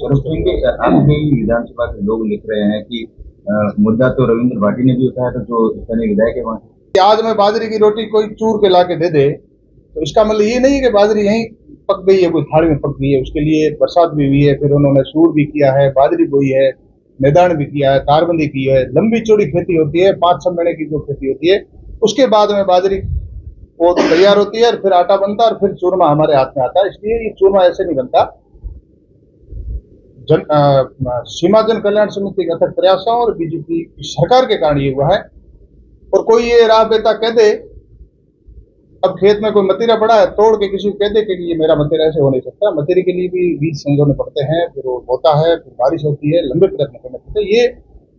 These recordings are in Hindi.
आपके विधानसभा के लोग लिख रहे हैं कि मुद्दा तो रविंद्र भाटी ने भी उठाया था, जो स्थानीय विधायक है वहाँ। आज मैं बाजरे की रोटी कोई चूर के ला के दे दे तो इसका मतलब ये नहीं है कि बाजरी यहीं पक गई है, कोई थाली में पक गई है। उसके लिए बरसात भी हुई है, फिर उन्होंने सूर भी किया है, बाजरी बोई है, मैदान भी किया है, तारबंदी की है। लंबी चौड़ी खेती होती है, 5-6 महीने की जो खेती होती है, उसके बाद में बाजरी वो तैयार होती है और फिर आटा बनता है और फिर चूरमा हमारे हाथ में आता है। इसलिए ये चूरमा ऐसे नहीं बनता। सीमा जन कल्याण समिति के अथक प्रयासों और बीजेपी की सरकार के कारण ये हुआ है। और कोई ये राह बेटा कह दे, अब खेत में कोई मतीरा पड़ा है, तोड़ के किसी को कह दे कि ये मेरा मतीरा, ऐसे हो नहीं सकता। मतीरे के लिए भी बीज संजोने पड़ते हैं, फिर वो होता है, फिर बारिश होती है, लंबे प्रयत्न करने पड़ते हैं। ये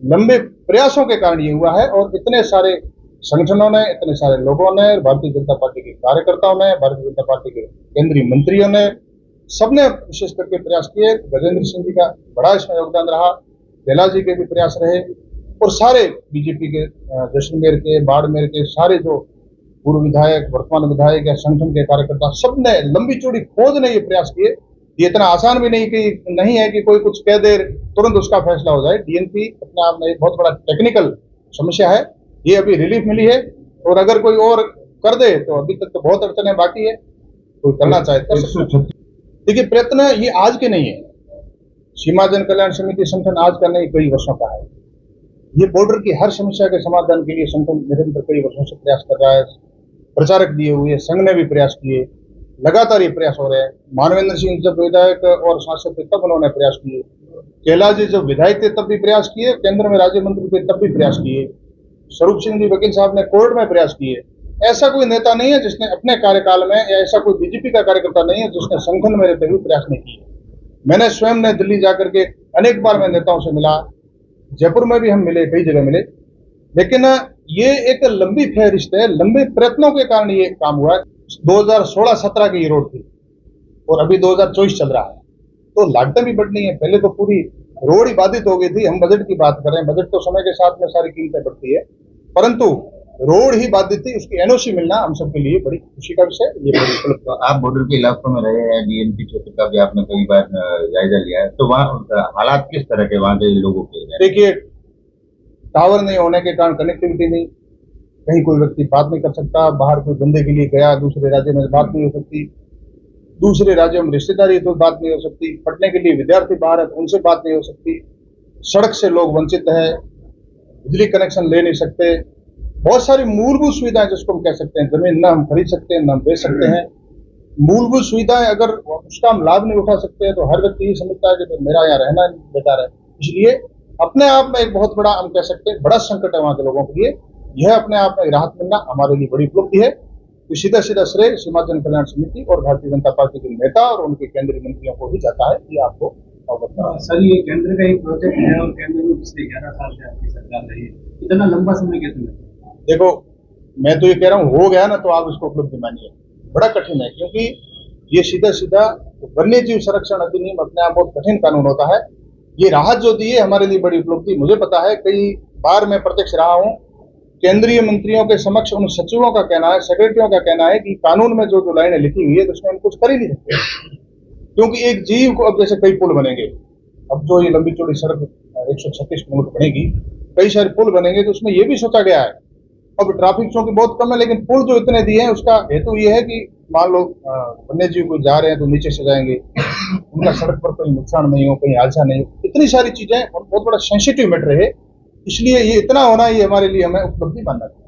लंबे प्रयासों के कारण ये हुआ है। और इतने सारे संगठनों ने, इतने सारे लोगों ने, भारतीय जनता पार्टी के कार्यकर्ताओं ने, भारतीय जनता पार्टी के केंद्रीय मंत्रियों ने, सबने विशेष करके प्रयास किए। गजेंद्र सिंह जी का बड़ा इसमें योगदान रहा, कैलाश जी के भी प्रयास रहे, और सारे बीजेपी के, जैसलमेर के, बाड़मेर के सारे जो पूर्व विधायक, वर्तमान विधायक या संगठन के कार्यकर्ता, सबने लंबी चौड़ी खोज ने ये प्रयास किए। ये इतना आसान भी नहीं है कि कोई कुछ कह दे तुरंत उसका फैसला हो जाए। डीएनपी अपने आप में एक बहुत बड़ा टेक्निकल समस्या है, ये अभी रिलीफ मिली है। और अगर कोई और कर दे तो अभी तक तो बहुत अड़चने बाकी है, कोई करना चाहे तो। देखिए, प्रयत्न ये आज के नहीं है। सीमा जन कल्याण समिति संगठन आज का नहीं, कई वर्षों का है। ये बॉर्डर की हर समस्या के समाधान के लिए संगठन निरंतर कई वर्षों से प्रयास कर रहा है। प्रचारक दिए हुए, संघ ने भी प्रयास किए, लगातार ये प्रयास हो रहे हैं। मानवेंद्र सिंह जब विधायक और सांसद थे तब उन्होंने प्रयास किए, कैलाश जी जब विधायक थे तब भी प्रयास किए, केंद्र में राज्य मंत्री थे तब भी प्रयास किए, स्वरूप सिंह जी वकील साहब ने कोर्ट में प्रयास किए। ऐसा कोई नेता नहीं है जिसने अपने कार्यकाल में, या ऐसा कोई बीजेपी का कार्यकर्ता नहीं है जिसने संगठन में रहते हुए प्रयास नहीं किए। मैंने स्वयं ने दिल्ली जाकर के अनेक बार मैं नेताओं से मिला, जयपुर में भी हम मिले, कई जगह मिले। लेकिन ये एक लंबी फहरिस्त है, लंबे प्रयत्नों के कारण ये काम हुआ है। 2016-17 की ये रोड थी और अभी 2024 चल रहा है, तो लागतें भी बढ़नी है। पहले तो पूरी रोड ही बाधित हो गई थी। हम बजट की बात कर रहे हैं, बजट तो समय के साथ में सारी कीमतें बढ़ती है, परंतु रोड ही बाधित थी। उसकी एनओसी मिलना हम सबके लिए बड़ी खुशी का विषय। ये बड़ी तो आप बॉर्डर के इलाकों में रहे हैं, डीएनपी क्षेत्र का भी आपने कई बार जायजा लिया है, तो वहाँ हालात किस तरह के वहाँ के लोगों के? देखिए, टावर नहीं होने के कारण कनेक्टिविटी नहीं, कहीं कोई व्यक्ति बात नहीं कर सकता। बाहर कोई धंधे के लिए गया दूसरे राज्य में, बात नहीं हो सकती। दूसरे राज्यों में रिश्तेदारी तो बात नहीं हो सकती। पढ़ने के लिए विद्यार्थी बाहर है तो उनसे बात नहीं हो सकती। सड़क से लोग वंचित है, बिजली कनेक्शन ले नहीं सकते। बहुत सारी मूलभूत सुविधाएं जिसको हम कह सकते हैं, जमीन ना हम खरीद सकते हैं, ना हम बेच सकते हैं। मूलभूत सुविधाएं अगर उसका हम लाभ नहीं उठा सकते हैं तो हर व्यक्ति ये समझता है कि तो मेरा यहाँ रहना बेकार है। इसलिए अपने आप में एक बहुत बड़ा, हम कह सकते हैं, बड़ा संकट है वहाँ के लोगों के लिए। यह अपने आप में राहत मिलना हमारे लिए बड़ी उपलब्धि है। तो सीधा श्रेय सीमा जन कल्याण समिति और भारतीय जनता पार्टी के नेता और उनके केंद्रीय मंत्रियों को ही जाता है। ये आपको अवगत। सर, ये केंद्र का एक प्रोजेक्ट है और केंद्र में पिछले 11 साल से आपकी सरकार रही है, इतना लंबा समय कैसे? देखो, मैं तो ये कह रहा हूँ, हो गया ना तो आप इसको उपलब्धि मानिए। बड़ा कठिन है, क्योंकि ये सीधा वन्य जीव संरक्षण अधिनियम अपने आप बहुत कठिन कानून होता है। ये राहत जो दी है हमारे लिए बड़ी उपलब्धि। मुझे पता है, कई बार मैं प्रत्यक्ष रहा हूँ, केंद्रीय मंत्रियों के समक्ष उन सचिवों का कहना है, सेक्रेटरियों का कहना है कि कानून में जो लाइनें लिखी हुई है तो उसमें हम कुछ कर ही नहीं सकते, क्योंकि एक जीव को, अब जैसे कई पुल बनेंगे, अब जो ये लंबी चौड़ी सड़क 136 किलोमीटर बनेगी, कई सारे पुल बनेंगे, तो उसमें ये भी सोचा गया है। अब ट्रैफिक चौकी बहुत कम है, लेकिन पुल जो इतने दिए हैं उसका हेतु ये है कि मान लो वन्य जीव को जा रहे हैं तो नीचे से जाएंगे, उनका सड़क पर कोई नुकसान नहीं हो, कहीं हादसा नहीं हो। इतनी सारी चीजें, और बहुत बड़ा सेंसिटिव मैटर है, इसलिए ये इतना होना ये हमारे लिए, हमें उपलब्धि मानना चाहिए।